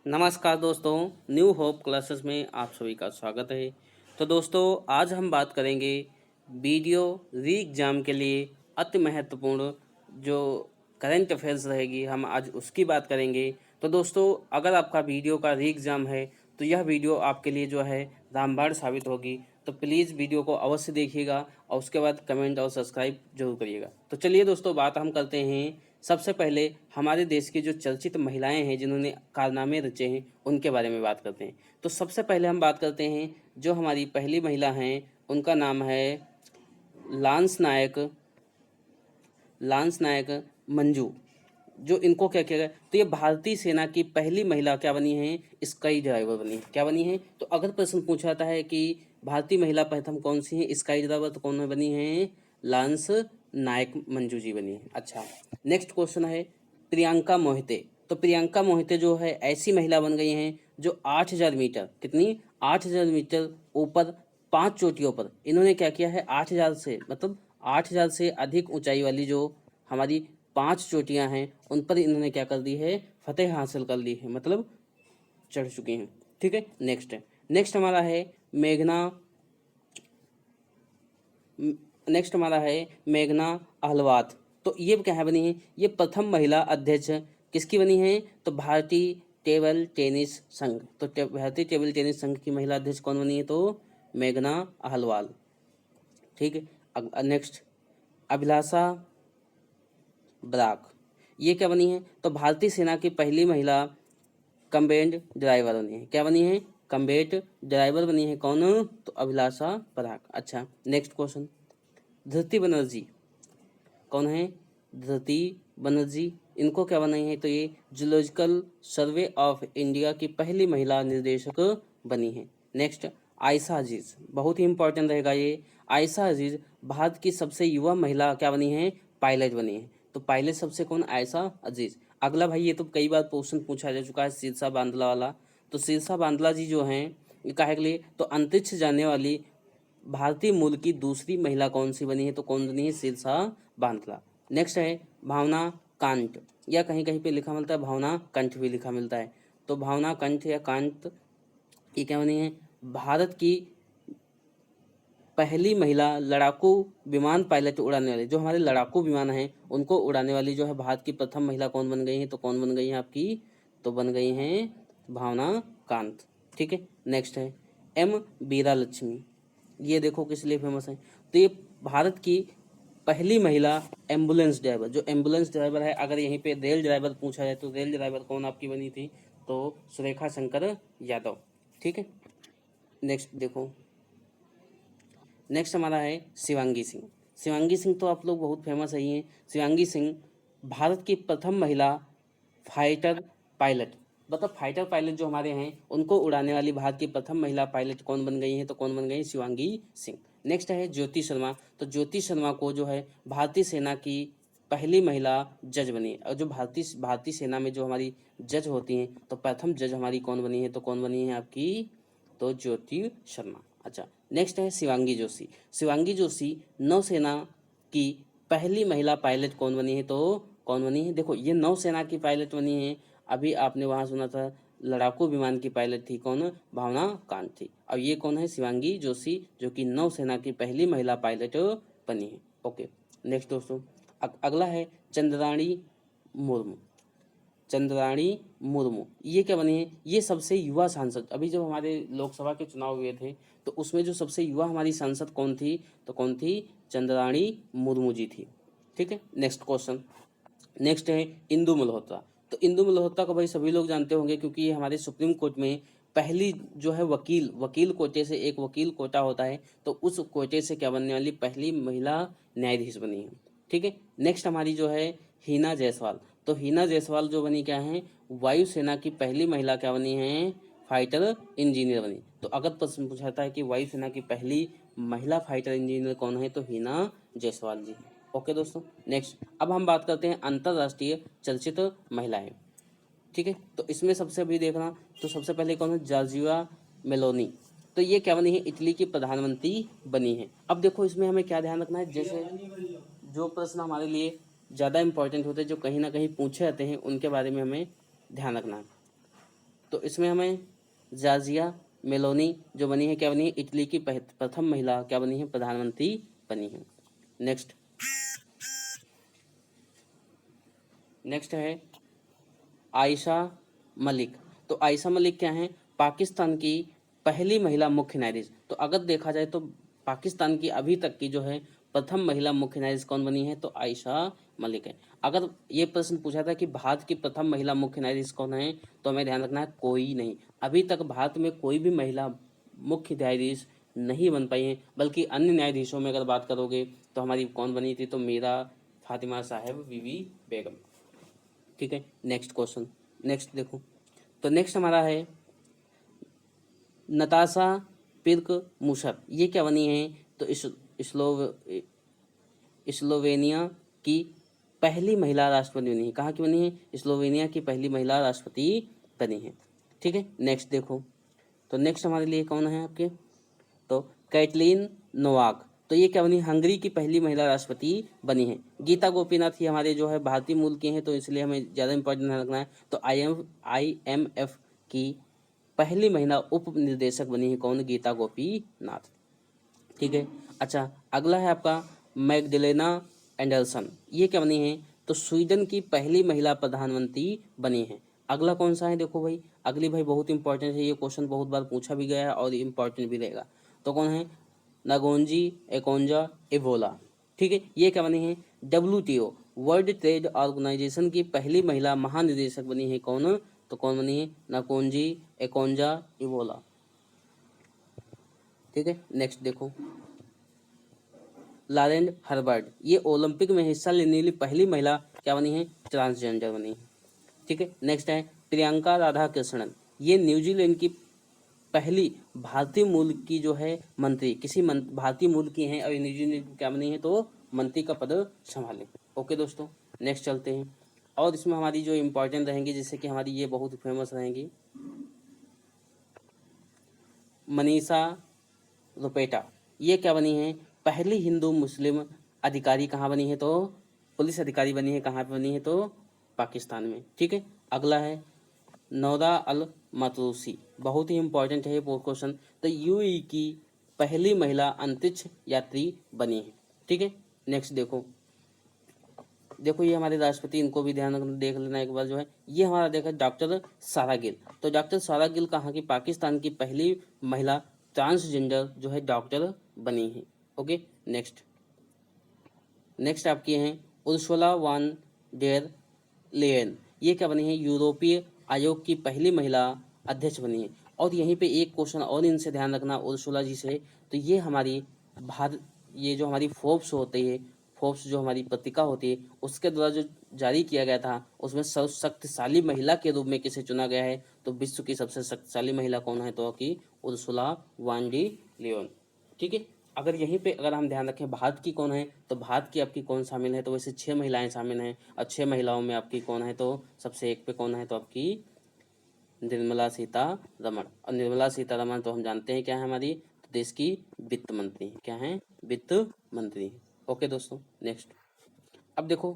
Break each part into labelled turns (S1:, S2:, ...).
S1: नमस्कार दोस्तों, new hope classes में आप सभी का स्वागत है। तो दोस्तों, आज हम बात करेंगे वीडियो री एग्ज़ाम के लिए अति महत्वपूर्ण जो करंट अफेयर्स रहेगी, हम आज उसकी बात करेंगे। तो दोस्तों, अगर आपका वीडियो का री एग्ज़ाम है तो यह वीडियो आपके लिए जो है रामबाण साबित होगी। तो प्लीज़ वीडियो को अवश्य देखिएगा और उसके बाद कमेंट और सब्सक्राइब जरूर करिएगा। तो चलिए दोस्तों, बात हम करते हैं। सबसे पहले हमारे देश की जो चर्चित महिलाएं हैं जिन्होंने कारनामे रचे हैं उनके बारे में बात करते हैं। तो सबसे पहले हम बात करते हैं जो हमारी पहली महिला हैं, उनका नाम है लांस नायक मंजू। जो इनको क्या किया गया, तो ये भारतीय सेना की पहली महिला क्या बनी है, स्काई ड्राइवर बनी है। क्या बनी है? तो अगर प्रश्न पूछा जाता है कि भारतीय महिला प्रथम कौन सी है स्काई ड्राइवर, तो कौन बनी है? लांस नायक मंजू जी बनी है। अच्छा, नेक्स्ट क्वेश्चन है प्रियंका मोहिते। तो प्रियंका मोहिते जो है ऐसी महिला बन गई हैं जो 8000 मीटर, कितनी 8000 मीटर ऊपर 5 चोटियों पर इन्होंने क्या किया है, 8000 से मतलब 8000 से अधिक ऊंचाई वाली जो हमारी 5 चोटियां हैं उन पर इन्होंने क्या कर दी है, फतेह हासिल कर ली है, मतलब चढ़ चुकी हैं। ठीक है, नेक्स्ट हमारा है मेघना मेघना अहलवात। तो ये क्या है बनी है, ये प्रथम महिला अध्यक्ष किसकी बनी है, तो भारतीय टेबल टेनिस संघ। तो भारतीय टेबल टेनिस संघ की महिला अध्यक्ष कौन बनी है, तो मेघना अहलवाल। ठीक है, नेक्स्ट अभिलाषा बराक, ये क्या बनी है, तो भारतीय सेना की पहली महिला कम्बेट ड्राइवर बनी है। क्या बनी है? कम्बेट ड्राइवर बनी है। कौन? तो अभिलाषा बराक। अच्छा, नेक्स्ट क्वेश्चन धृति बनर्जी कौन है? धृति बनर्जी, इनको क्या बनाई है, तो ये जूलॉजिकल सर्वे ऑफ इंडिया की पहली महिला निर्देशक बनी है। नेक्स्ट आयशा अजीज, बहुत ही इंपॉर्टेंट रहेगा ये। आयशा अजीज भारत की सबसे युवा महिला क्या बनी है, पायलट बनी है। तो पायलट सबसे कौन? आयशा अजीज। अगला भाई, ये तो कई बार क्वेश्चन पूछा जा चुका है, शीर्षा बांदला वाला। तो शीर्षा बांदला जी जो हैं ये काहे के लिए, तो अंतरिक्ष जाने वाली भारतीय मूल की दूसरी महिला कौन सी बनी है, तो कौन बनी है? शीर्षा बांदला। नेक्स्ट है भावना कांत, या कहीं कहीं पे लिखा मिलता है भावना कंठ भी लिखा मिलता है। तो भावना कंठ या कांत ये क्या बनी है, भारत की पहली महिला लड़ाकू विमान पायलट उड़ाने वाली, जो हमारे लड़ाकू विमान हैं उनको उड़ाने वाली जो है भारत की प्रथम महिला कौन बन गई है, तो कौन बन गई है आपकी, तो बन गई हैं भावना कांत। ठीक है, नेक्स्ट है एम बीरा लक्ष्मी। ये देखो किस लिए फेमस है, तो ये भारत की पहली महिला एम्बुलेंस ड्राइवर, जो एम्बुलेंस ड्राइवर है, अगर यहीं पे रेल ड्राइवर पूछा जाए तो रेल ड्राइवर कौन आपकी बनी थी, तो सुरेखा शंकर यादव। ठीक है, नेक्स्ट देखो, नेक्स्ट हमारा है शिवांगी सिंह। शिवांगी सिंह तो आप लोग बहुत फेमस है ही हैं। शिवांगी सिंह भारत की प्रथम महिला फाइटर पायलट, मतलब फाइटर पायलट जो हमारे हैं उनको उड़ाने वाली भारत की प्रथम महिला पायलट कौन बन गई हैं, तो कौन बन गई? शिवांगी सिंह। नेक्स्ट है ज्योति शर्मा। तो ज्योति शर्मा को जो है भारतीय सेना की पहली महिला जज बनी, और जो भारतीय सेना में जो हमारी जज होती हैं तो प्रथम जज हमारी कौन बनी है, तो कौन बनी है आपकी, तो ज्योति शर्मा। अच्छा, नेक्स्ट है शिवांगी जोशी। शिवांगी जोशी नौसेना की पहली महिला पायलट कौन बनी है, तो कौन बनी है? देखो ये नौसेना की पायलट बनी है। अभी आपने वहां सुना था लड़ाकू विमान की पायलट थी कौन? भावना कांत थी। अब ये कौन है? शिवांगी जोशी, जो कि नौसेना की पहली महिला पायलट बनी है। ओके, नेक्स्ट दोस्तों अगला है चंद्राणी मुर्मू। चंद्राणी मुर्मू ये क्या बनी है? ये सबसे युवा सांसद, अभी जब हमारे लोकसभा के चुनाव हुए थे तो उसमें जो सबसे युवा हमारी सांसद कौन थी, तो कौन थी? चंद्राणी मुर्मू जी थी। ठीक है, नेक्स्ट क्वेश्चन, नेक्स्ट है इंदु मल्होत्रा। तो इंदु मल्होत्रा को भाई सभी लोग जानते होंगे क्योंकि ये हमारे सुप्रीम कोर्ट में पहली जो है वकील कोटे से, एक वकील कोटा होता है तो उस कोटे से क्या बनने वाली पहली महिला न्यायाधीश बनी है। ठीक है, नेक्स्ट हमारी जो है हिना जायसवाल। तो हिना जायसवाल जो बनी क्या है, वायुसेना की पहली महिला क्या बनी है, फाइटर इंजीनियर बनी। तो अगर प्रश्न पूछा जाता है कि वायुसेना की पहली महिला फाइटर इंजीनियर कौन है, तो हिना जायसवाल जी है। ओके दोस्तों, नेक्स्ट अब हम बात करते हैं अंतरराष्ट्रीय चर्चित महिलाएं। ठीक है, तो इसमें सबसे अभी देखना, तो सबसे पहले कौन है? Giorgia Meloni. तो ये क्या बनी है? इटली की प्रधानमंत्री बनी है। अब देखो इसमें हमें क्या ध्यान रखना है, जैसे जो प्रश्न हमारे लिए ज़्यादा इंपॉर्टेंट होते हैं, जो कहीं ना कहीं पूछे जाते हैं, उनके बारे में हमें ध्यान रखना है। तो इसमें हमें जॉर्जिया मेलोनी जो बनी है क्या बनी है, इटली की प्रथम महिला क्या बनी है, प्रधानमंत्री बनी है। नेक्स्ट है आयशा मलिक। तो आयशा मलिक क्या है, पाकिस्तान की पहली महिला मुख्य न्यायाधीश। तो अगर देखा जाए तो पाकिस्तान की अभी तक की जो है प्रथम महिला मुख्य न्यायाधीश कौन बनी है, तो आयशा मलिक है। अगर ये प्रश्न पूछा था कि भारत की प्रथम महिला मुख्य न्यायाधीश कौन है, तो हमें ध्यान रखना है कोई नहीं। अभी तक भारत में कोई भी महिला मुख्य न्यायाधीश नहीं बन पाई है, बल्कि अन्य न्यायाधीशों में अगर बात करोगे तो हमारी कौन बनी थी, तो मीरा फातिमा साहेब बीवी बेगम। ठीक है, नेक्स्ट क्वेश्चन, नेक्स्ट देखो। तो नेक्स्ट हमारा है नताशा पिर्क मुशप। ये क्या बनी है, तो स्लोवेनिया की पहली महिला राष्ट्रपति बनी है। कहाँ की बनी है, स्लोवेनिया की पहली महिला राष्ट्रपति बनी है। ठीक है, नेक्स्ट देखो। तो नेक्स्ट हमारे लिए कौन है आपके, तो कैटलीन नोवाक। तो ये क्या बनी, हंगरी की पहली महिला राष्ट्रपति बनी है। गीता गोपीनाथ ही हमारे जो है भारतीय मूल के हैं, तो इसलिए हमें ज़्यादा इंपॉर्टेंट ध्यान रखना है। तो IMF की पहली महिला उप निर्देशक बनी है कौन, गीता गोपीनाथ। ठीक है, अच्छा अगला है आपका मैगडलेना एंडरसन। ये क्या बनी है, तो स्वीडन की पहली महिला प्रधानमंत्री बनी है। अगला कौन सा है, देखो भाई, अगली भाई बहुत इंपॉर्टेंट है, ये क्वेश्चन बहुत बार पूछा भी गया है और इंपॉर्टेंट भी रहेगा। तो कौन है, नागोंजी एकोंजा इवोला। ठीक है, ये क्या बनी है, WTO वर्ल्ड ट्रेड ऑर्गेनाइजेशन की पहली महिला महानिदेशक बनी है कौन, तो कौन बनी है, नाकोंजी एकोंजा इवोला। ठीक है, नेक्स्ट देखो, लॉरेन हर्बर्ट। ये ओलंपिक में हिस्सा लेने वाली पहली महिला क्या बनी है, ट्रांसजेंडर बनी है। ठीक है, नेक्स्ट है प्रियंका राधा कृष्णन। ये न्यूजीलैंड की पहली भारतीय मूल की जो है मंत्री, किसी भारतीय मूल की हैं और न्यूजीलैंड की क्या बनी है, तो मंत्री का पद संभाले। ओके दोस्तों, नेक्स्ट चलते हैं। और इसमें हमारी जो इम्पोर्टेंट रहेंगी, जिससे कि हमारी ये बहुत फेमस रहेंगी, मनीषा रुपेटा। ये क्या बनी है, पहली हिंदू मुस्लिम अधिकारी कहाँ बनी है, तो पुलिस अधिकारी बनी है। कहाँ पे बनी है, तो पाकिस्तान में। ठीक है, अगला है नौदा अल मतरूसी। बहुत ही इंपॉर्टेंट है ये क्वेश्चन। तो UAE की पहली महिला अंतरिक्ष यात्री बनी है। ठीक है, नेक्स्ट देखो, देखो ये हमारे राष्ट्रपति, इनको भी ध्यान देख लेना एक बार जो है। ये हमारा देखा डॉक्टर सारा गिल। तो डॉक्टर सारा गिल कहाँ की, पाकिस्तान की पहली महिला ट्रांसजेंडर जो है डॉक्टर बनी है। ओके, नेक्स्ट आपकी हैं उर्सुला वान डेर लेयन। ये क्या बनी है, यूरोपीय आयोग की पहली महिला अध्यक्ष बनी है। और यहीं पे एक क्वेश्चन और इनसे ध्यान रखना उर्सुला जी से, तो ये हमारी भारत, ये जो हमारी फोर्ब्स होती है, फोर्ब्स जो हमारी पत्रिका होती है, उसके द्वारा जो जारी किया गया था, उसमें शक्तिशाली महिला के रूप में किसे चुना गया है, तो विश्व की सबसे शक्तिशाली महिला कौन है, तो कि उर्सुला वान डी लियोन। ठीक है, अगर यहीं पे अगर हम ध्यान रखें भारत की कौन है, तो भारत की आपकी कौन शामिल है, तो वैसे 6 महिलाएं शामिल हैं। और 6 महिलाओं में आपकी कौन है, तो सबसे एक पे कौन है, तो आपकी निर्मला सीतारमण। और निर्मला सीतारमण तो हम जानते हैं क्या है, हमारी देश की वित्त मंत्री हैं। क्या है, वित्त मंत्री। ओके दोस्तों, नेक्स्ट अब देखो।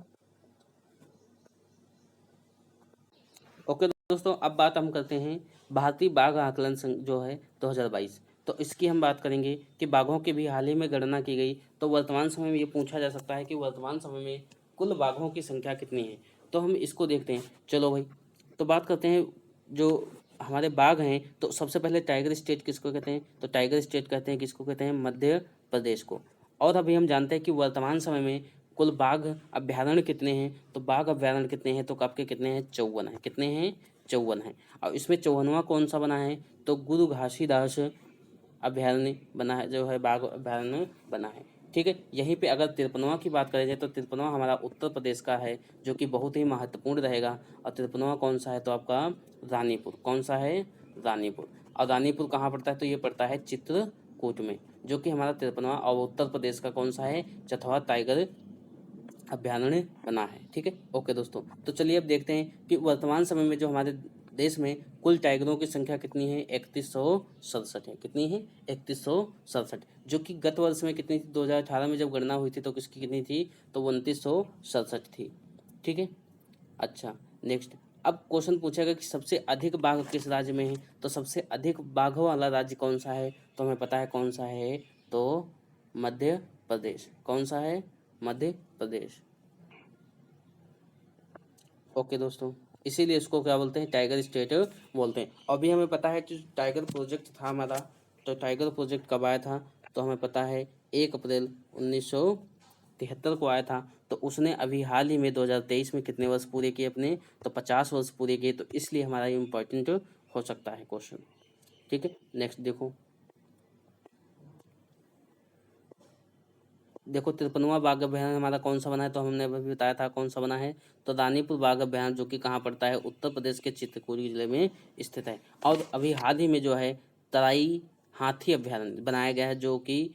S1: ओके दोस्तों, अब बात हम करते हैं भारतीय बाघ आकलन जो है 2022। तो इसकी हम बात करेंगे कि बाघों की भी हाल ही में गणना की गई। तो वर्तमान समय में ये पूछा जा सकता है कि वर्तमान समय में कुल बाघों की संख्या कितनी है। तो हम इसको देखते हैं, चलो भाई। तो बात करते हैं जो हमारे बाघ हैं, तो सबसे पहले टाइगर स्टेट किसको कहते हैं, तो टाइगर स्टेट कहते हैं किसको, कहते हैं मध्य प्रदेश को। और अभी हम जानते हैं कि वर्तमान समय में कुल बाघ अभ्यारण्य कितने हैं, तो बाघ अभ्यारण्य कितने हैं, तो आपके कितने हैं, 54 हैं। कितने हैं, 54 हैं। और इसमें 54वां कौन सा बना है, तो गुरु घासीदास अभ्यारण्य बना है, जो है बाघ अभ्यारण्य बना है। ठीक है, यहीं पे अगर 53वां की बात करें जाए, तो 53वां हमारा उत्तर प्रदेश का है, जो कि बहुत ही महत्वपूर्ण रहेगा। और 53वां कौन सा है, तो आपका रानीपुर। कौन सा है, रानीपुर। और रानीपुर कहाँ पड़ता है, तो ये पड़ता है चित्रकूट में, जो कि हमारा 53वां। और उत्तर प्रदेश का कौन सा है, चौथा टाइगर अभ्यारण्य बना है। ठीक है, ओके दोस्तों। तो चलिए अब देखते हैं कि वर्तमान समय में जो हमारे देश में कुल टाइगरों की संख्या कितनी है, 3167 है। कितनी है, 3167, जो कि गत वर्ष में कितनी थी, 2018 में जब गणना हुई थी, तो किसकी कितनी थी, तो 2967 थी। ठीक है, अच्छा नेक्स्ट अब क्वेश्चन पूछेगा कि सबसे अधिक बाघ किस राज्य में है, तो सबसे अधिक बाघों वाला राज्य कौन सा है, तो हमें पता है कौन सा है, तो मध्य प्रदेश। कौन सा है? मध्य प्रदेश। ओके दोस्तों, इसीलिए इसको क्या बोलते हैं, टाइगर स्टेट बोलते हैं। अभी हमें पता है जो टाइगर प्रोजेक्ट था हमारा, तो टाइगर प्रोजेक्ट कब आया था, तो हमें पता है 1 अप्रैल 1973 को आया था। तो उसने अभी हाल ही में 2023 में कितने वर्ष पूरे किए अपने, तो 50 वर्ष पूरे किए। तो इसलिए हमारा ये इम्पोर्टेंट हो सकता है क्वेश्चन। ठीक है, नेक्स्ट देखो। देखो 53वां बाघ अभ्यारण्य हमारा कौन सा बना है, तो हमने अभी बताया था कौन सा बना है, तो रानीपुर बाघ अभ्यारण्य, जो कि कहाँ पड़ता है, उत्तर प्रदेश के चित्रकूट जिले में स्थित है। और अभी हाल ही में जो है तराई हाथी अभ्यारण्य बनाया गया है, जो कि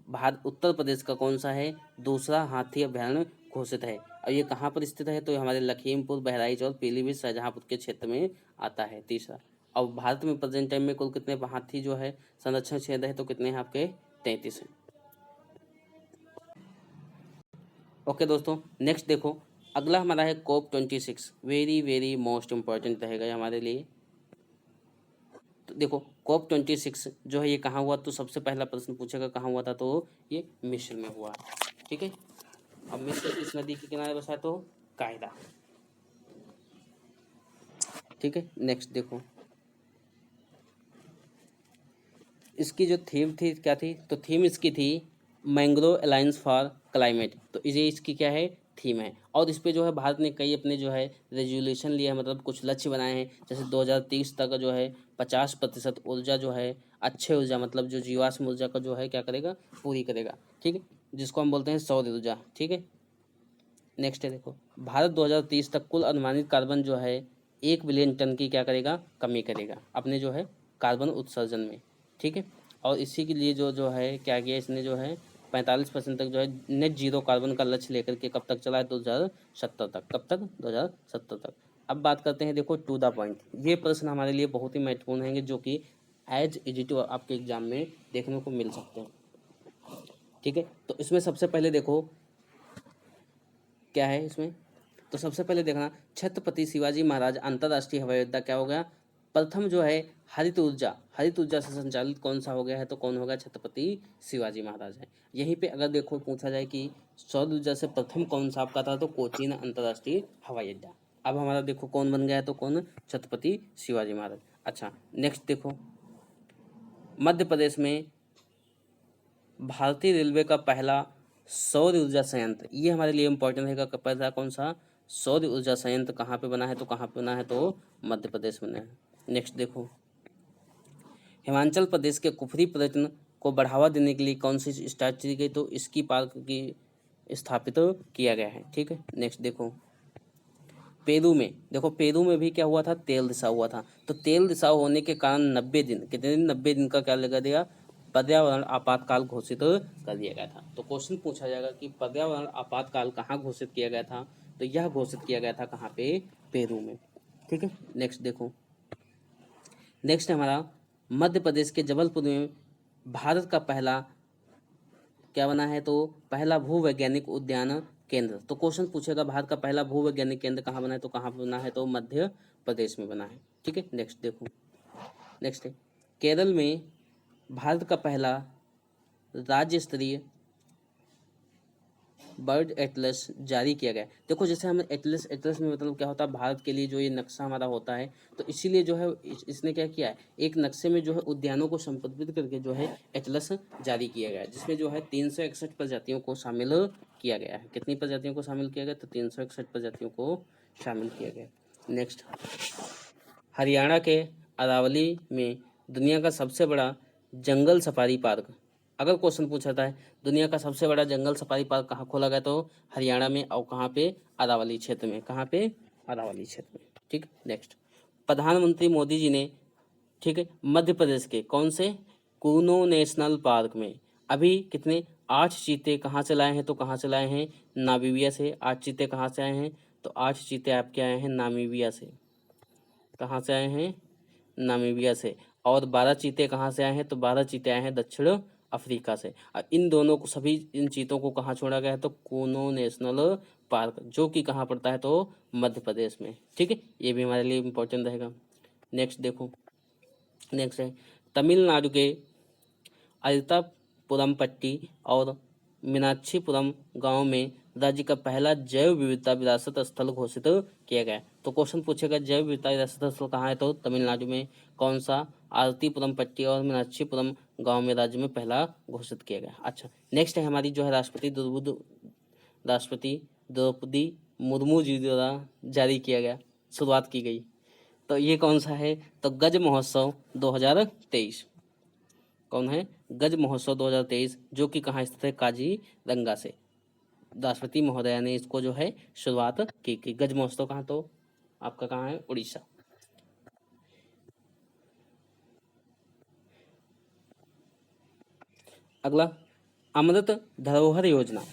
S1: भारत उत्तर प्रदेश का कौन सा है, दूसरा हाथी अभ्यारण्य घोषित है। और ये कहाँ पर स्थित है, तो ये हमारे लखीमपुर, बहराइच और पीलीभीत, शाहजहाँपुर के क्षेत्र में आता है, तीसरा। और भारत में प्रेजेंट टाइम में कुल कितने हाथी जो है संरक्षण क्षेत्र है, तो कितने हैं आपके, 33 हैं। ओके दोस्तों, नेक्स्ट देखो, अगला हमारा है COP26। Very very most important रहेगा ये हमारे लिए। तो देखो COP26 जो है ये कहाँ हुआ, तो सबसे पहला प्रश्न पूछेगा कहाँ हुआ था, तो ये मिस्र में हुआ। ठीक है, अब मिस्र किस नदी के किनारे बसा है, तो कायदा। ठीक है, नेक्स्ट देखो, इसकी जो थीम थी क्या थी, तो थीम इसकी थी मैंग्रोव अलायंस फॉर क्लाइमेट। तो ये इसकी क्या है, थीम है। और इस पे जो है भारत ने कई अपने जो है रेजोल्यूशन लिए हैं, मतलब कुछ लक्ष्य बनाए हैं। जैसे 2030 तक जो है 50% ऊर्जा जो है अच्छे ऊर्जा, मतलब जो जीवाश्म ऊर्जा का जो है क्या करेगा, पूरी करेगा। ठीक है, जिसको हम बोलते हैं सौर ऊर्जा। ठीक है, नेक्स्ट है देखो, भारत 2030 तक कुल अनुमानित कार्बन जो है 1 बिलियन टन की क्या करेगा, कमी करेगा अपने जो है कार्बन उत्सर्जन में। ठीक है, और इसी के लिए जो है क्या किया इसने, जो है 45% तक जो है नेट जीरो कार्बन का लक्ष्य लेकर के कब तक चला है, 2070 तक। कब तक, 2070 तक। अब बात करते हैं देखो टू द पॉइंट, ये प्रश्न हमारे लिए बहुत ही महत्वपूर्ण हैं, जो कि एज इजिटिव आपके एग्जाम में देखने को मिल सकते हैं। ठीक है, तो इसमें सबसे पहले देखो क्या है इसमें, तो सबसे पहले देखना, छत्रपति शिवाजी महाराज अंतर्राष्ट्रीय हवाई अड्डा क्या हो गया, प्रथम जो है हरित ऊर्जा से संचालित कौन सा हो गया है, तो कौन होगा, छत्रपति शिवाजी महाराज है। यहीं पे अगर देखो पूछा जाए कि सौर ऊर्जा से प्रथम कौन सा आपका था, तो कोचीन अंतर्राष्ट्रीय हवाई अड्डा। अब हमारा देखो कौन बन गया है, तो कौन, छत्रपति शिवाजी महाराज। अच्छा, नेक्स्ट देखो, मध्य प्रदेश में भारतीय रेलवे का पहला सौर ऊर्जा संयंत्र, ये हमारे लिए इम्पोर्टेंट रहेगा, पहला कौन सा सौर ऊर्जा संयंत्र कहाँ पे बना है, तो कहाँ पे बना है, तो मध्य प्रदेश में बना है। नेक्स्ट देखो, हिमाचल प्रदेश के कुफरी पर्यटन को बढ़ावा देने के लिए कौन सी स्टार्ट की गई, तो इसकी पार्क की स्थापित किया गया है। ठीक है, नेक्स्ट देखो, पेरू में देखो, पेरू में भी क्या हुआ था, तेल रिसाव हुआ था। तो तेल रिसाव होने के कारण 90 दिन, कितने दिन, 90 दिन का क्या लगा दिया, पर्यावरण आपातकाल घोषित कर दिया गया था। तो क्वेश्चन पूछा जाएगा कि पर्यावरण आपातकाल कहाँ घोषित किया गया था, तो यह घोषित किया गया था कहाँ पे, पेरू में। ठीक है, नेक्स्ट देखो, नेक्स्ट हमारा मध्य प्रदेश के जबलपुर में भारत का पहला क्या बना है, तो पहला भूवैज्ञानिक उद्यान केंद्र। तो क्वेश्चन पूछेगा भारत का पहला भूवैज्ञानिक केंद्र कहाँ बना है, तो कहाँ बना है, तो मध्य प्रदेश में बना है। ठीक है, नेक्स्ट देखो, नेक्स्ट है केरल में भारत का पहला राज्य स्तरीय बर्ड एटलस जारी किया गया है। देखो जैसे हमें एटलस, एटलस में मतलब क्या होता है, भारत के लिए जो ये नक्शा हमारा होता है, तो इसीलिए जो है इसने क्या किया है, एक नक्शे में जो है उद्यानों को संपादित करके जो है एटलस जारी किया गया है, जिसमें जो है 361 प्रजातियों को शामिल किया गया है। कितनी प्रजातियों को शामिल किया गया, तो 361 प्रजातियों को शामिल किया गया। नेक्स्ट, हरियाणा के अरावली में दुनिया का सबसे बड़ा जंगल सफारी पार्क, अगर क्वेश्चन पूछा जाता है दुनिया का सबसे बड़ा जंगल सफारी पार्क कहाँ खोला गया, तो हरियाणा में, और कहाँ पे, अरावली क्षेत्र में। कहाँ पे, अरावली क्षेत्र में। ठीक, नेक्स्ट, प्रधानमंत्री मोदी जी ने, ठीक है, मध्य प्रदेश के कौन से कूनो नेशनल पार्क में अभी कितने 8 चीते कहाँ से लाए हैं, तो कहाँ से लाए हैं, नामीबिया से। 8 चीते कहाँ से आए हैं, तो 8 चीते आपके आए हैं नामीबिया से। कहाँ से आए हैं, नामीबिया से। और 12 चीते कहाँ से आए हैं, तो 12 चीते आए हैं दक्षिण अफ्रीका से। और इन दोनों को, सभी इन चीतों को कहाँ छोड़ा गया है, तो कूनो नेशनल पार्क, जो कि कहाँ पड़ता है तो मध्य प्रदेश में। ठीक है, ये भी हमारे लिए इम्पोर्टेंट रहेगा। नेक्स्ट देखो, नेक्स्ट है तमिलनाडु के अल्तापुरमपट्टी और मीनाक्षीपुरम गांव में राज्य का पहला जैव विविधता विरासत स्थल घोषित किया गया। तो क्वेश्चन पूछेगा जैव विविधता विरासत स्थल कहाँ है तो तमिलनाडु में। कौन सा? आरतीपुरम पट्टी और मीनाक्षीपुरम गांव में राज्य में पहला घोषित किया गया। अच्छा, नेक्स्ट है हमारी जो है राष्ट्रपति द्रौपदी मुर्मू जी द्वारा जारी किया गया, शुरुआत की गई, तो ये कौन सा है तो गज महोत्सव 2023। कौन है? गज महोत्सव 2023, जो कि कहाँ स्थित है? काजीरंगा से राष्ट्रपति महोदया ने इसको जो है शुरुआत की। गज महोत्सव कहाँ तो आपका कहाँ है? उड़ीसा। अगला, अमृत धरोहर योजना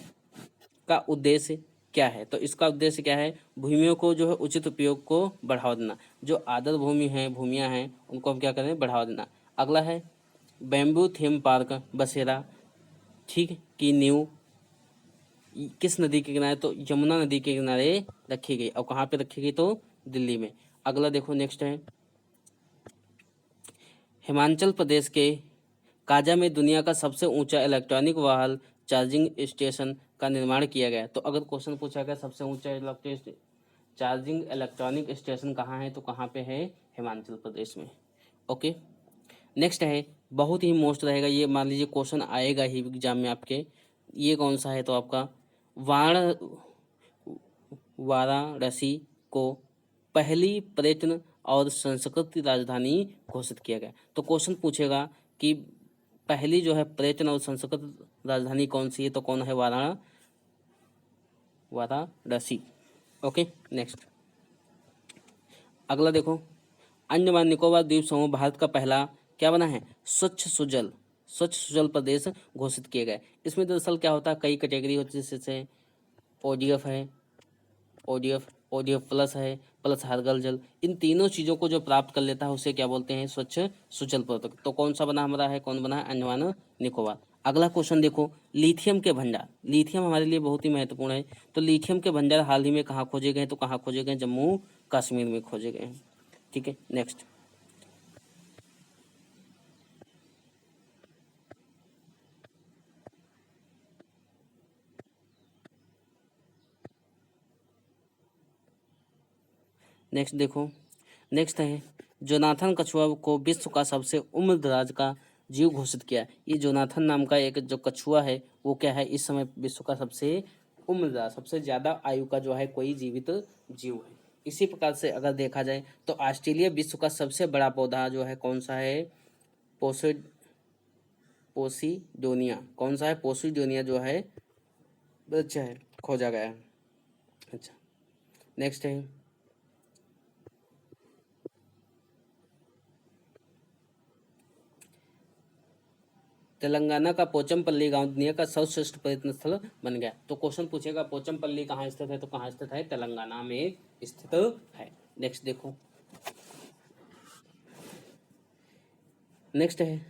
S1: का उद्देश्य क्या है? तो इसका उद्देश्य क्या है? भूमियों को जो है उचित उपयोग को बढ़ावा देना। जो आदर भूमि है, भूमियां हैं, उनको हम क्या करें? बढ़ावा देना। अगला है बैम्बू थीम पार्क बसेरा, ठीक, की नींव किस नदी के किनारे? तो यमुना नदी के किनारे रखी गई। और कहाँ पे रखी गई? तो दिल्ली में। अगला देखो, नेक्स्ट है हिमाचल प्रदेश के काजा में दुनिया का सबसे ऊंचा इलेक्ट्रॉनिक वाहन चार्जिंग स्टेशन का निर्माण किया गया। तो अगर क्वेश्चन पूछा गया सबसे ऊंचा इलेक्ट्रिक चार्जिंग इलेक्ट्रॉनिक स्टेशन कहाँ है तो कहाँ पे है? हिमाचल प्रदेश में। ओके, नेक्स्ट है बहुत ही मोस्ट रहेगा ये, मान लीजिए क्वेश्चन आएगा ही एग्जाम में आपके। ये कौन सा है तो आपका वाराणसी को पहली पर्यटन और संस्कृति राजधानी घोषित किया गया। तो क्वेश्चन पूछेगा कि पहली जो है पर्यटन और संस्कृति राजधानी कौन सी है तो कौन है? वाराणसी। ओके, नेक्स्ट अगला देखो, अंडमान निकोबार द्वीप समूह भारत का पहला क्या बना है? स्वच्छ सुजल प्रदेश घोषित किए गए। इसमें दरअसल क्या होता है, कई कैटेगरी होती है, जैसे ओडीएफ है, ओडीएफ प्लस है, प्लस हर्गल जल। इन तीनों चीज़ों को जो प्राप्त कर लेता है उसे क्या बोलते हैं? स्वच्छ सुजल प्रदेश। तो कौन सा बना हमारा है? कौन बना है? अंडमान निकोबार। अगला क्वेश्चन देखो, लिथियम के भंडार। लिथियम हमारे लिए बहुत ही महत्वपूर्ण है। तो लिथियम के भंडार हाल ही में कहाँ खोजे गए? तो कहाँ खोजे गए? जम्मू कश्मीर में खोजे गए हैं। ठीक है, नेक्स्ट नेक्स्ट देखो, नेक्स्ट है जोनाथन कछुआ को विश्व का सबसे उम्र दराज का जीव घोषित किया। ये जोनाथन नाम का एक जो कछुआ है वो क्या है? इस समय विश्व का सबसे उम्र दराज, सबसे ज्यादा आयु का जो है कोई जीवित जीव है। इसी प्रकार से अगर देखा जाए तो ऑस्ट्रेलिया विश्व का सबसे बड़ा पौधा जो है कौन सा है? पोसिडोनिया। कौन सा है? पोसिडोनिया जो है अच्छा है, खोजा गया है। अच्छा, नेक्स्ट है तेलंगाना का पोचमपल्ली गांव दुनिया का सर्वश्रेष्ठ पर्यटन स्थल बन गया। तो क्वेश्चन पूछेगा पोचमपल्ली कहाँ स्थित है तो कहाँ स्थित है? तेलंगाना में स्थित है। नेक्स्ट देखो, नेक्स्ट है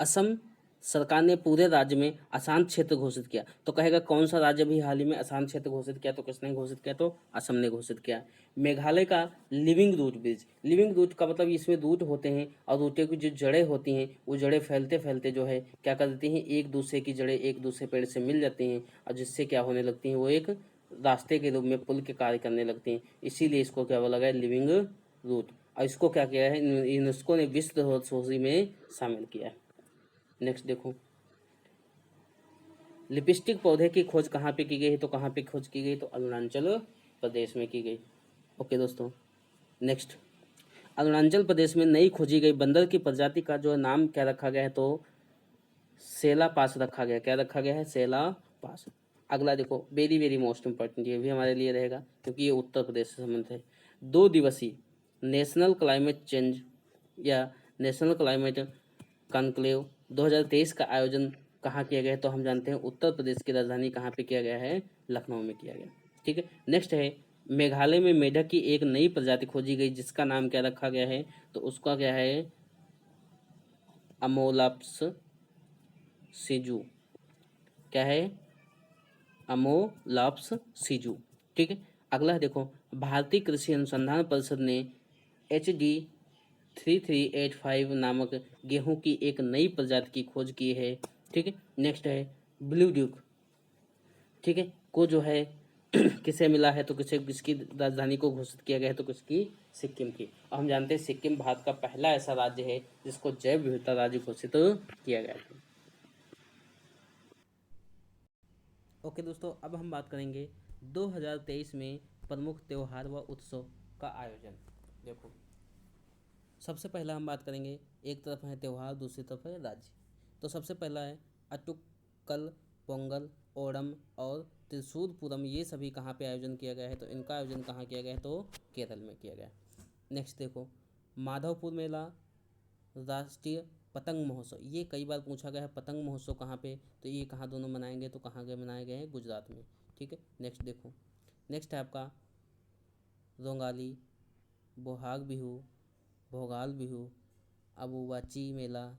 S1: असम सरकार ने पूरे राज्य में अशांत क्षेत्र घोषित किया। तो कहेगा कौन सा राज्य भी हाल ही में अशांत क्षेत्र घोषित किया? तो किसने घोषित किया? तो असम ने घोषित किया। मेघालय का living root bridge. Living root का मतलब इसमें रूट होते हैं और रूटे की जो जड़ें होती हैं वो जड़ें फैलते फैलते जो है क्या कर देती हैं? एक दूसरे की जड़ें एक दूसरे पेड़ से मिल जाती हैं और जिससे क्या होने लगती हैं? वो एक रास्ते के रूप में पुल के कार्य करने लगती हैं। इसीलिए इसको क्या बोला गया? Living root. और इसको क्या किया है? यूनेस्को ने विश्व धरोहर सूची में शामिल किया है। नेक्स्ट देखो, लिपस्टिक पौधे की खोज कहाँ पे की गई है तो कहाँ पे खोज की गई? तो अरुणाचल प्रदेश में की गई। ओके दोस्तों, नेक्स्ट अरुणाचल प्रदेश में नई खोजी गई बंदर की प्रजाति का जो नाम क्या रखा गया है? तो सेला पास रखा गया। क्या रखा गया है? सेला पास। अगला देखो, वेरी वेरी मोस्ट इंपॉर्टेंट, ये भी हमारे लिए रहेगा क्योंकि ये उत्तर प्रदेश से संबंधित है। 2 दिवसीय नेशनल क्लाइमेट चेंज या नेशनल क्लाइमेट कॉन्क्लेव 2023 का आयोजन कहाँ किया गया है? तो हम जानते हैं उत्तर प्रदेश की राजधानी कहाँ पे किया गया है? लखनऊ में किया गया। ठीक है, नेक्स्ट है मेघालय में मेढक की एक नई प्रजाति खोजी गई जिसका नाम क्या रखा गया है? तो उसका क्या है? अमोलाप्स सिजू। क्या है? अमोलाप्स सीजू। ठीक है, अगला है देखो, भारतीय कृषि अनुसंधान परिषद ने HD 3385 नामक गेहूं की एक नई प्रजाति की खोज की है। ठीक है, नेक्स्ट है ब्लू ड्यूक। ठीक है, को जो है किसे मिला है, तो किसकी राजधानी को घोषित किया गया है, तो किसकी, सिक्किम की। और हम जानते हैं सिक्किम भारत का पहला ऐसा राज्य है जिसको जैव विविधता राज्य घोषित किया गया है। ओके दोस्तों, अब हम बात करेंगे 2023 में प्रमुख त्यौहार व उत्सव का आयोजन। देखो, सबसे पहला हम बात करेंगे, एक तरफ है त्यौहार, दूसरी तरफ है राज्य। तो सबसे पहला है अटुक्कल, पोंगल, ओणम और त्रिशूरपुरम, ये सभी कहाँ पे आयोजन किया गया है, तो इनका आयोजन कहाँ किया गया है, तो केरल में किया गया है। नेक्स्ट देखो, माधवपुर मेला, राष्ट्रीय पतंग महोत्सव, ये कई बार पूछा गया है, पतंग महोत्सव कहाँ पे, तो ये कहाँ दोनों मनाएंगे, तो कहाँ गए मनाए गए हैं, गुजरात में। ठीक है, नेक्स्ट देखो, नेक्स्ट है आपका रोंगाली, बोहाग बिहू, भोगाल बिहू, अबुवाची मेला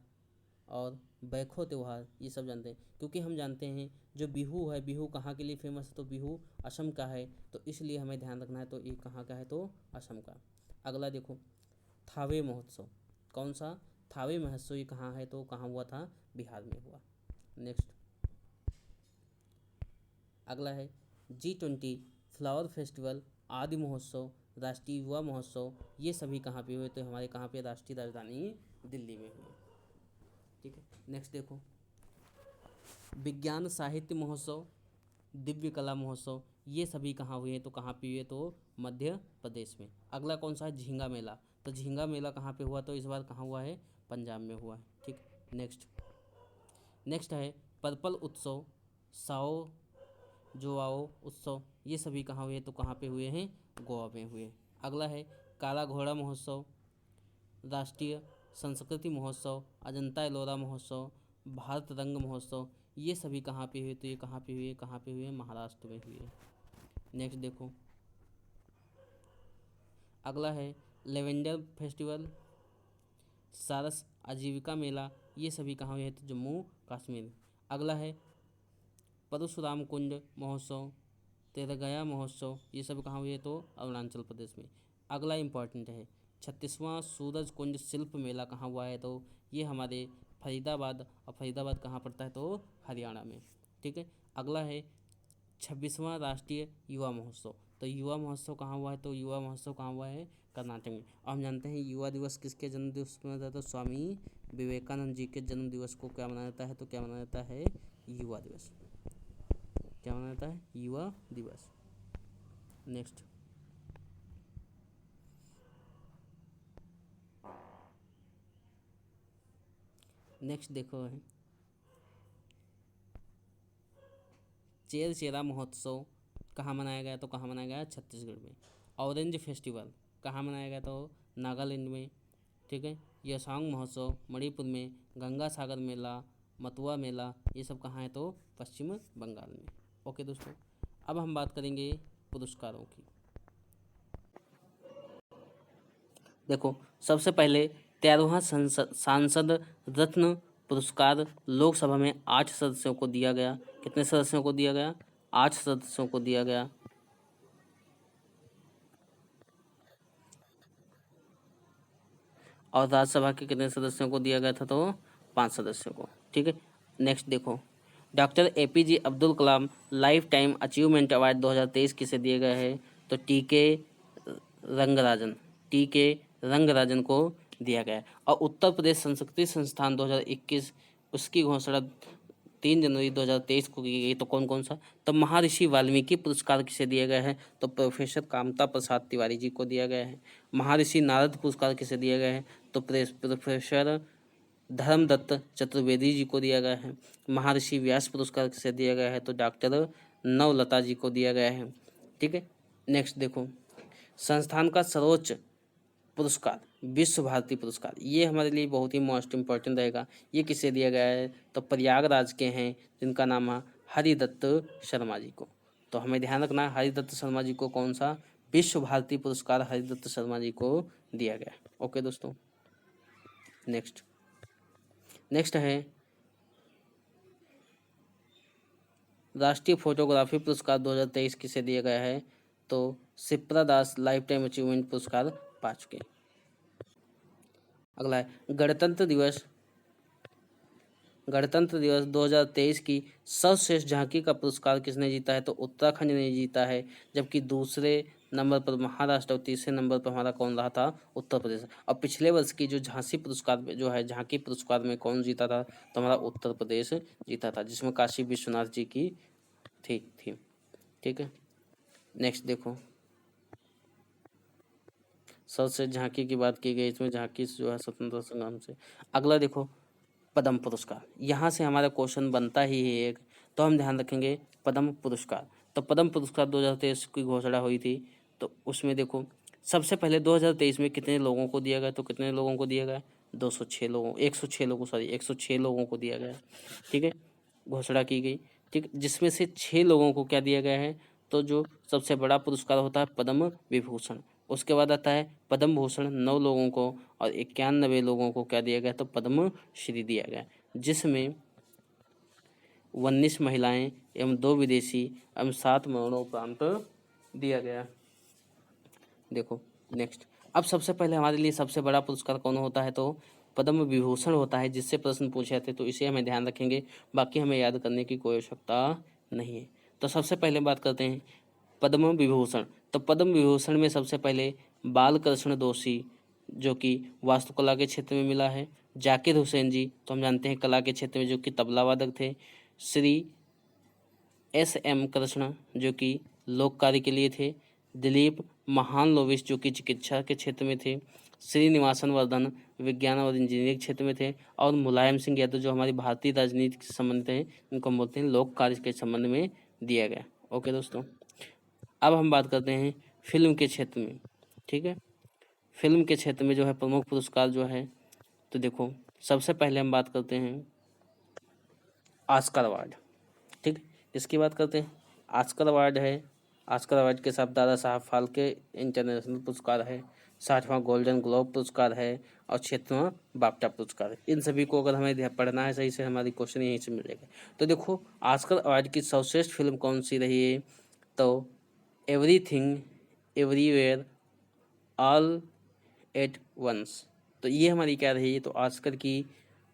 S1: और बैखो त्यौहार, ये सब जानते हैं। क्योंकि हम जानते हैं जो बिहू है, बिहू कहाँ के लिए फेमस है, तो बिहू असम का है, तो इसलिए हमें ध्यान रखना है, तो ये कहाँ का है, तो असम का। अगला देखो, थावे महोत्सव, कौन सा, थावे महोत्सव, ये कहाँ है, तो कहाँ हुआ था, बिहार में हुआ। नेक्स्ट अगला है G20 फ्लावर फेस्टिवल, आदि महोत्सव, राष्ट्रीय युवा महोत्सव, ये सभी कहाँ पे हुए, तो हमारे कहाँ पे, राष्ट्रीय राजधानी दिल्ली में हुए। ठीक है, नेक्स्ट देखो, विज्ञान साहित्य महोत्सव, दिव्य कला महोत्सव, ये सभी कहाँ हुए, तो कहाँ पे हुए, तो मध्य प्रदेश में। अगला कौन सा है, झींगा मेला, तो झींगा मेला कहाँ पे हुआ, तो इस बार कहाँ हुआ है, पंजाब में हुआ है। ठीक, नेक्स्ट है पर्पल उत्सव, साओ जोआओ उत्सव, ये सभी कहाँ हुए, तो कहाँ पे हुए हैं, गोवा में हुए। अगला है काला घोड़ा महोत्सव, राष्ट्रीय संस्कृति महोत्सव, अजंता एलोरा महोत्सव, भारत रंग महोत्सव, ये सभी कहाँ पे हुए, तो ये कहाँ पे हुए, कहाँ पे हुए, महाराष्ट्र में हुए। नेक्स्ट देखो, अगला है लेवेंडर फेस्टिवल, सारस आजीविका मेला, ये सभी कहाँ हुए, तो जम्मू कश्मीर। अगला है परशुराम कुंड महोत्सव, तेरगया महोत्सव, ये सब कहाँ हुए, तो अरुणाचल प्रदेश में। अगला इम्पॉर्टेंट है 36वां सूरज कुंड शिल्प मेला कहाँ हुआ है, तो ये हमारे फरीदाबाद, और फरीदाबाद कहाँ पड़ता है, तो हरियाणा में। ठीक है, अगला है 26वां राष्ट्रीय युवा महोत्सव, तो युवा महोत्सव कहाँ हुआ है, तो युवा महोत्सव कहाँ हुआ है, कर्नाटक में। और हम जानते हैं युवा दिवस किसके जन्म दिवस पर मनाया जाता है, तो स्वामी विवेकानंद जी के जन्म दिवस को क्या मनाया जाता है, तो क्या मनाया जाता है, युवा दिवस। क्या मनाया जाता है, युवा दिवस। नेक्स्ट देखो है चेर चेरा महोत्सव, कहाँ मनाया गया, तो कहाँ मनाया गया, छत्तीसगढ़ में। ऑरेंज फेस्टिवल कहाँ मनाया गया, तो नागालैंड में। ठीक है, यसांग महोत्सव मणिपुर में, गंगा सागर मेला, मतुआ मेला, ये सब कहाँ है, तो पश्चिम बंगाल में। ओके दोस्तों, अब हम बात करेंगे पुरस्कारों की। देखो, सबसे पहले 13वां सांसद रत्न पुरस्कार लोकसभा में 8 सदस्यों को दिया गया। कितने सदस्यों को दिया गया, 8 सदस्यों को दिया गया। और राज्यसभा के कितने सदस्यों को दिया गया था, तो 5 सदस्यों को। ठीक है, नेक्स्ट देखो, doctor APJ Abdul Kalam life time achievement award 2023 किसे दिए गए हैं, तो टी के रंगराजन को दिया गया है। और उत्तर प्रदेश संस्कृति संस्थान 2021, उसकी घोषणा 3 जनवरी 2023 को की गई, तो कौन कौन सा, तो महर्षि वाल्मीकि पुरस्कार किसे दिया गया है, तो प्रोफेसर कामता प्रसाद तिवारी जी को दिया गया है। महर्षि नारद पुरस्कार किसे दिया गया है, तो प्रोफेसर धर्मदत्त चतुर्वेदी जी को दिया गया है। महर्षि व्यास पुरस्कार किसे दिया गया है, तो डॉक्टर नवलता जी को दिया गया है। ठीक है, नेक्स्ट देखो, संस्थान का सर्वोच्च पुरस्कार विश्व भारती पुरस्कार, ये हमारे लिए बहुत ही मोस्ट इम्पोर्टेंट रहेगा। ये किसे दिया गया है, तो प्रयागराज के हैं जिनका नाम है हरिदत्त शर्मा जी को। तो हमें ध्यान रखना है, हरिदत्त शर्मा जी को कौन सा विश्व भारती पुरस्कार हरिदत्त शर्मा जी को दिया गया। ओके दोस्तों, नेक्स्ट है राष्ट्रीय फोटोग्राफी पुरस्कार 2023 किसे दिया गया है? तो शिप्रा दास लाइफ टाइम अचीवमेंट पुरस्कार पा चुके हैं। अगला है गणतंत्र दिवस 2023 की सर्वश्रेष्ठ झांकी का पुरस्कार किसने जीता है? तो उत्तराखंड ने जीता है, जबकि दूसरे नंबर पर महाराष्ट्र और तीसरे नंबर पर हमारा कौन रहा था? उत्तर प्रदेश। और पिछले वर्ष की जो झांसी पुरस्कार जो है, झांकी पुरस्कार में कौन जीता था? तो हमारा उत्तर प्रदेश जीता था, जिसमें काशी विश्वनाथ जी की थी। ठीक है, नेक्स्ट देखो, सर्वश्रेष्ठ झांकी की बात की गई, इसमें झांकी जो है स्वतंत्रता संग्राम से। अगला देखो, पद्म पुरस्कार। यहाँ से हमारा क्वेश्चन बनता ही है एक, तो हम ध्यान रखेंगे पद्म पुरस्कार। तो पद्म पुरस्कार 2023 की घोषणा हुई थी, तो उसमें देखो सबसे पहले 2023 में कितने लोगों को दिया गया? तो कितने लोगों को दिया गया? 106 लोगों को दिया गया। ठीक है, घोषणा की गई। ठीक, जिसमें से 6 लोगों को क्या दिया गया है? तो जो सबसे बड़ा पुरस्कार होता है पद्म विभूषण, उसके बाद आता है पद्म भूषण 9 लोगों को, और 91 लोगों को क्या दिया गया? तो पद्म श्री दिया गया, जिसमें 19 महिलाएं एवं 2 विदेशी एवं 7 मरणोपरांत दिया गया। देखो नेक्स्ट, अब सबसे पहले हमारे लिए सबसे बड़ा पुरस्कार कौन होता है? तो पद्म विभूषण होता है, जिससे प्रश्न पूछे जाते, तो इसे हमें ध्यान रखेंगे, बाकी हमें याद करने की कोई आवश्यकता नहीं है। तो सबसे पहले बात करते हैं पद्म विभूषण। तो पद्म विभूषण में सबसे पहले बालकृष्ण दोषी, जो कि वास्तुकला के क्षेत्र में मिला है। जाकिर हुसैन जी, तो हम जानते हैं कला के क्षेत्र में, जो कि तबला वादक थे। श्री S.M. कृष्ण, जो कि लोक कार्य के लिए थे। दिलीप महान लोविस, जो कि चिकित्सा के क्षेत्र में थे। श्रीनिवासन वर्धन विज्ञान और इंजीनियरिंग क्षेत्र में थे। और मुलायम सिंह यादव, जो हमारी भारतीय राजनीति से संबंधित हैं, इनको हम बोलते हैं लोक कार्य के संबंध में दिया गया। ओके दोस्तों, अब हम बात करते हैं फिल्म के क्षेत्र में। ठीक है, फिल्म के क्षेत्र में जो है प्रमुख पुरस्कार जो है, तो देखो सबसे पहले हम बात करते हैं ऑस्कर अवार्ड। ठीक, इसकी बात करते हैं। ऑस्कर अवार्ड है, ऑस्कर अवार्ड के साथ दादा साहब फाल्के इंटरनेशनल पुरस्कार है, 60वां गोल्डन ग्लोब पुरस्कार है, और 76वां बाफ्टा पुरस्कार है। इन सभी को अगर हमें पढ़ना है सही से, हमारी क्वेश्चन यहीं से मिलेगा। तो देखो ऑस्कर अवार्ड की सर्वश्रेष्ठ फिल्म कौन सी रही है? तो everything everywhere all at once. तो ये हमारी क्या रही है? तो ऑस्कर की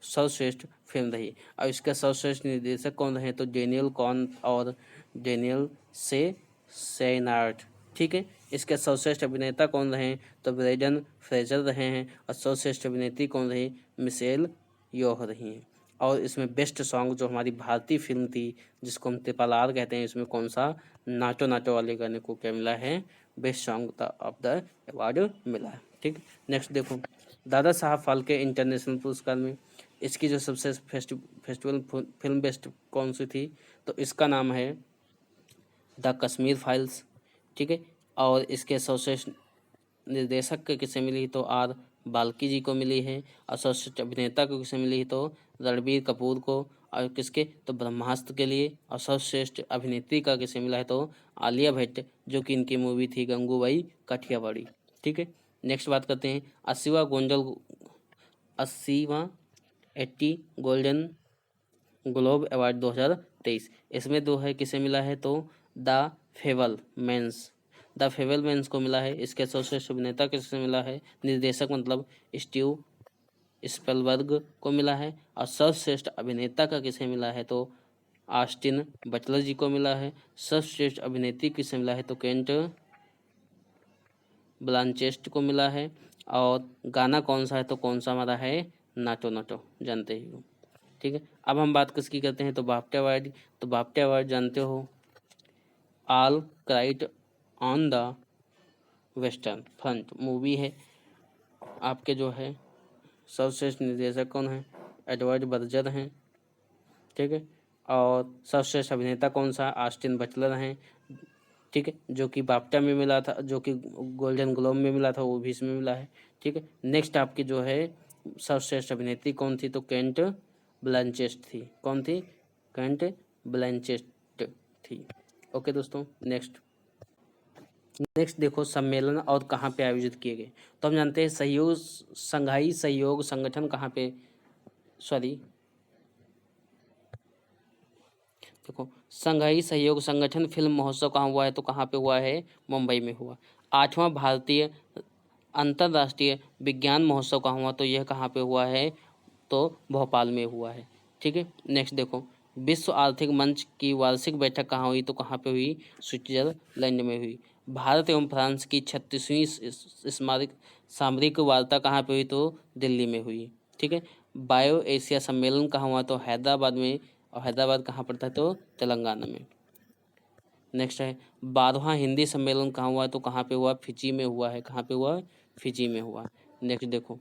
S1: सर्वश्रेष्ठ फिल्म रही। और इसका सर्वश्रेष्ठ निर्देशक कौन रहे? तो डेनियल कॉन और डेनियल सेनार्ट। ठीक है, इसके सर्वश्रेष्ठ अभिनेता कौन रहे? तो ब्रेंडन फ्रेजर रहे हैं। और सर्वश्रेष्ठ अभिनेत्री कौन रही? मिशेल योह रही हैं। और इसमें बेस्ट सॉन्ग, जो हमारी भारतीय फिल्म थी जिसको हम ट्रिपल आर कहते हैं, इसमें कौन सा? नाचो नाचो वाले गाने को क्या मिला है? Best song of the award मिला है। ठीक, नेक्स्ट देखो, दादा साहब फाल्के इंटरनेशनल पुरस्कार में इसकी जो सबसे फेस्टिवल फिल्म बेस्ट कौन सी थी? तो इसका नाम है द कश्मीर फाइल्स। ठीक है, और इसके सर्वश्रेष्ठ निर्देशक किसे मिली? तो आर बाल्की जी को मिली है। और सर्वश्रेष्ठ अभिनेता को किसे मिली? तो रणबीर कपूर को। और किसके? तो ब्रह्मास्त्र के लिए। और सर्वश्रेष्ठ अभिनेत्री का किसे मिला है? तो आलिया भट्ट, जो कि इनकी मूवी थी गंगूबाई काठियावाड़ी। ठीक है, नेक्स्ट बात करते हैं 80वां 80 गोल्डन ग्लोब अवार्ड 2023। इसमें दो है, किसे मिला है? तो द फेवलमैन्स को मिला है। इसके सर्वश्रेष्ठ अभिनेता किसे मिला है? निर्देशक मतलब स्टीव स्पीलबर्ग को मिला है। और सर्वश्रेष्ठ अभिनेता का किसे मिला है? तो ऑस्टिन बटलर जी को मिला है। सर्वश्रेष्ठ अभिनेत्री किसे मिला है? तो केंट ब्लांचेस्ट को मिला है। और गाना कौन सा है? तो कौन सा हमारा है? नाटो नाटो, जानते ही हो। ठीक है, अब हम बात किसकी करते हैं? तो बाफ्टा अवार्ड। तो बाफ्टा अवार्ड जानते हो, all क्राइट on the western front movie है। आपके जो है सर्वश्रेष्ठ निर्देशक कौन है? एडवर्ड बर्जर हैं। ठीक है, और सर्वश्रेष्ठ अभिनेता कौन सा? ऑस्टिन बटलर हैं। ठीक है, जो कि बाफ्टा में मिला था, जो कि गोल्डन ग्लोब में मिला था, वो भी इसमें मिला है। ठीक है, नेक्स्ट आपकी जो है सर्वश्रेष्ठ अभिनेत्री कौन थी? तो केंट ब्लांचेस्ट थी। कौन थी? केंट ब्लांचेस्ट थी। ओके दोस्तों, नेक्स्ट देखो, सम्मेलन और कहाँ पे आयोजित किए गए? तो हम जानते हैं संघाई सहयोग संगठन कहाँ पे, देखो, संघाई सहयोग संगठन फिल्म महोत्सव कहाँ हुआ है? तो कहाँ पे हुआ है? मुंबई में हुआ। 8वां भारतीय अंतर्राष्ट्रीय विज्ञान महोत्सव कहाँ हुआ? तो यह कहाँ पे हुआ है? तो भोपाल में हुआ है। ठीक है, नेक्स्ट देखो, विश्व आर्थिक मंच की वार्षिक बैठक कहाँ हुई? तो कहाँ पे हुई? स्विट्जरलैंड में हुई। भारत एवं फ्रांस की 36वीं स्मारक सामरिक वार्ता कहाँ पे हुई? तो दिल्ली में हुई। ठीक है, बायो एशिया सम्मेलन कहाँ हुआ? तो हैदराबाद में। और हैदराबाद कहाँ पड़ता है? तो तेलंगाना में। नेक्स्ट है 12वां हिंदी सम्मेलन कहाँ हुआ है? तो कहाँ पे हुआ? फिजी में हुआ है। कहाँ पे हुआ? फिजी में हुआ। नेक्स्ट देखो,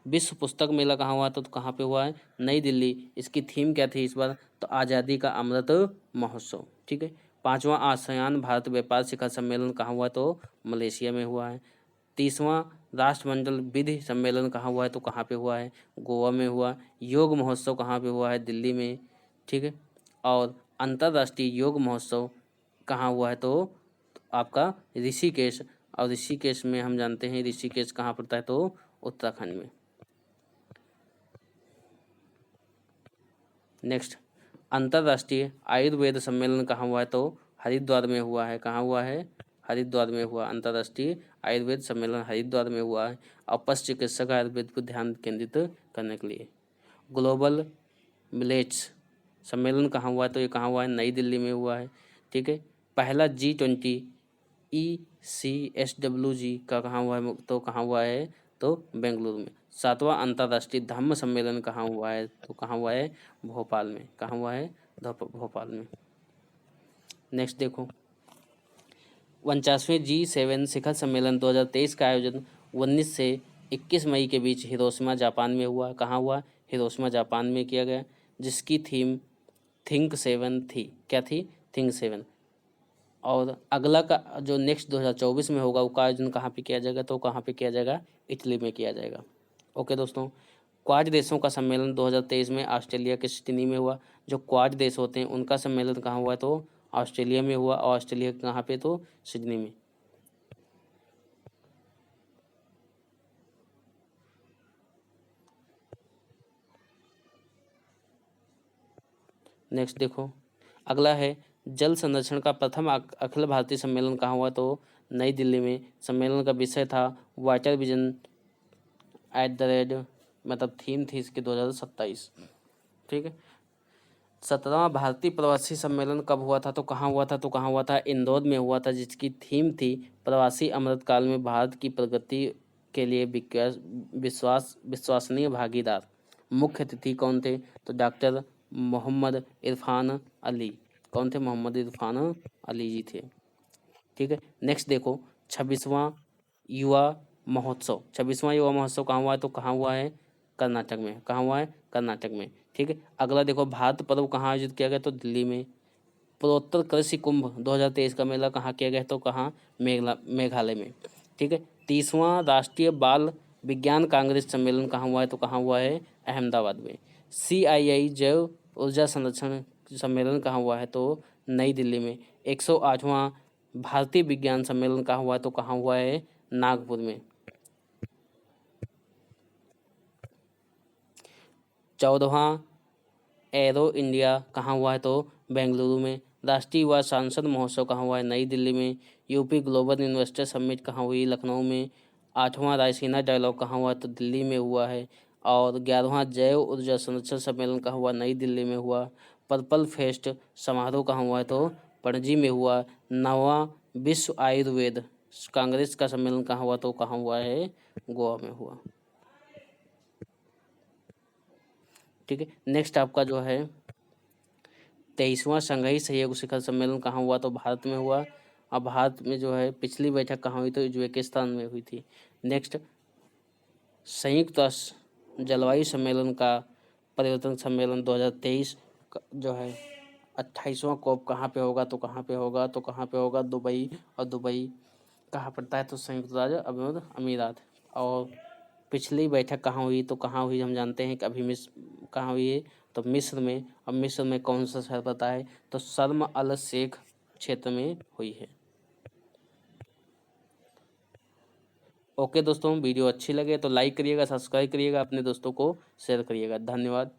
S1: विश्व पुस्तक मेला कहाँ हुआ? तो कहाँ पे हुआ है? नई दिल्ली। इसकी थीम क्या थी इस बार? तो आज़ादी का अमृत महोत्सव। ठीक है, 5वां आसियान भारत व्यापार शिखर सम्मेलन कहाँ हुआ? तो मलेशिया में हुआ है। 30वां राष्ट्रमंडल विधि सम्मेलन कहाँ हुआ है? तो कहाँ पे हुआ है? गोवा में हुआ। योग महोत्सव कहाँ पे हुआ है? दिल्ली में। ठीक है, और अंतर्राष्ट्रीय योग महोत्सव कहाँ हुआ है? तो आपका ऋषिकेश। और ऋषिकेश में हम जानते हैं ऋषिकेश कहाँ पड़ता है? तो उत्तराखंड में। नेक्स्ट, अंतर्राष्ट्रीय आयुर्वेद सम्मेलन कहाँ हुआ है? तो हरिद्वार में हुआ है। कहाँ हुआ है? हरिद्वार में हुआ। अंतर्राष्ट्रीय आयुर्वेद सम्मेलन हरिद्वार में हुआ है, और पशु चिकित्सक आयुर्वेद पर ध्यान केंद्रित करने के लिए। ग्लोबल मिलेट्स सम्मेलन कहाँ हुआ है? तो ये कहाँ हुआ है? नई दिल्ली में हुआ है। ठीक है, पहला G20 ECSWG का कहाँ हुआ है? तो कहाँ हुआ है? तो बेंगलुरु में। 7वां अंतर्राष्ट्रीय धम्म सम्मेलन कहाँ हुआ है? तो कहाँ हुआ है? भोपाल में। कहाँ हुआ है? भोपाल में। नेक्स्ट देखो, 49वें G7 शिखर सम्मेलन 2023 का आयोजन 19 से 21 मई के बीच हिरोशिमा जापान में हुआ। कहाँ हुआ? हिरोशिमा जापान में किया गया, जिसकी थीम थिंक 7 थी। क्या थी? थिंक 7। और अगला का जो नेक्स्ट 2024 में होगा उसका आयोजन कहाँ पे किया जाएगा? तो कहाँ पे किया जाएगा? इटली में किया जाएगा। ओके दोस्तों, क्वाड देशों का सम्मेलन 2023 में ऑस्ट्रेलिया के सिडनी में हुआ। जो क्वाड देश होते हैं उनका सम्मेलन कहाँ हुआ? तो ऑस्ट्रेलिया में हुआ। और ऑस्ट्रेलिया कहाँ पे? तो सिडनी में। नेक्स्ट देखो, अगला है जल संरक्षण का प्रथम अखिल भारतीय सम्मेलन कहाँ हुआ? तो नई दिल्ली में। सम्मेलन का विषय था water vision at the red, मतलब थीम थी इसकी 2027। ठीक है, 17वां भारतीय प्रवासी सम्मेलन कब हुआ था? तो कहाँ हुआ था? तो कहाँ हुआ था? इंदौर में हुआ था, जिसकी थीम थी प्रवासी अमृतकाल में भारत की प्रगति के लिए विश्वसनीय भागीदार। मुख्य अतिथि कौन थे? तो डॉक्टर मोहम्मद इरफान अली। कौन थे? मोहम्मद इरफान अली जी थे। ठीक है, नेक्स्ट देखो, 26वां युवा महोत्सव। 26वां युवा महोत्सव कहाँ हुआ है? तो कहाँ हुआ है? कर्नाटक में। कहाँ हुआ है? कर्नाटक में। ठीक है, अगला देखो, भारत पर्व कहाँ आयोजित किया गया? तो दिल्ली में। पूर्वोत्तर कृषि कुंभ 2023 का मेला कहाँ किया गया? तो कहाँ? मेघालय में। ठीक है, 30वां राष्ट्रीय बाल विज्ञान कांग्रेस सम्मेलन कहाँ हुआ है? तो कहाँ हुआ है? अहमदाबाद में। CII जैव ऊर्जा संरक्षण सम्मेलन कहाँ हुआ है? तो नई दिल्ली में। 108वां भारतीय विज्ञान सम्मेलन कहाँ हुआ है? तो कहाँ हुआ है? नागपुर में। 14वां एरो इंडिया कहाँ हुआ है? तो बेंगलुरु में। राष्ट्रीय युवा सांसद महोत्सव कहाँ हुआ है? नई दिल्ली में। यूपी ग्लोबल इन्वेस्टर समिट कहाँ हुई? लखनऊ में। 8वां रायसीना डायलॉग कहाँ हुआ है? तो दिल्ली में हुआ है। और 11वां जैव ऊर्जा संरक्षण सम्मेलन कहाँ हुआ? नई दिल्ली में हुआ। पर्पल फेस्ट समारोह कहाँ हुआ है? तो पणजी में हुआ। 9वां विश्व आयुर्वेद कांग्रेस का सम्मेलन कहाँ हुआ? तो कहाँ हुआ है? गोवा में हुआ। ठीक है, नेक्स्ट आपका जो है 23वां शंघाई सहयोग शिखर सम्मेलन कहाँ हुआ? तो भारत में हुआ। अब भारत में जो है पिछली बैठक कहाँ हुई? तो उज्बेकिस्तान में हुई थी। नेक्स्ट, संयुक्त राष्ट्र जलवायु सम्मेलन का परिवर्तन सम्मेलन 2023 जो है 28वां कॉप कहाँ पे होगा? तो कहाँ पे होगा? तो कहाँ पे होगा? दुबई। और दुबई कहाँ पड़ता है? तो संयुक्त राज्य अरब अमीरात। और पिछली बैठक कहाँ हुई? तो कहाँ हुई हम जानते हैं कि अभी कहाँ हुई है? तो मिस्र में। अब मिस्र में कौन सा शहर पता है? तो शर्म अल शेख क्षेत्र में हुई है। ओके दोस्तों, वीडियो अच्छी लगे तो लाइक करिएगा, सब्सक्राइब करिएगा, अपने दोस्तों को शेयर करिएगा। धन्यवाद।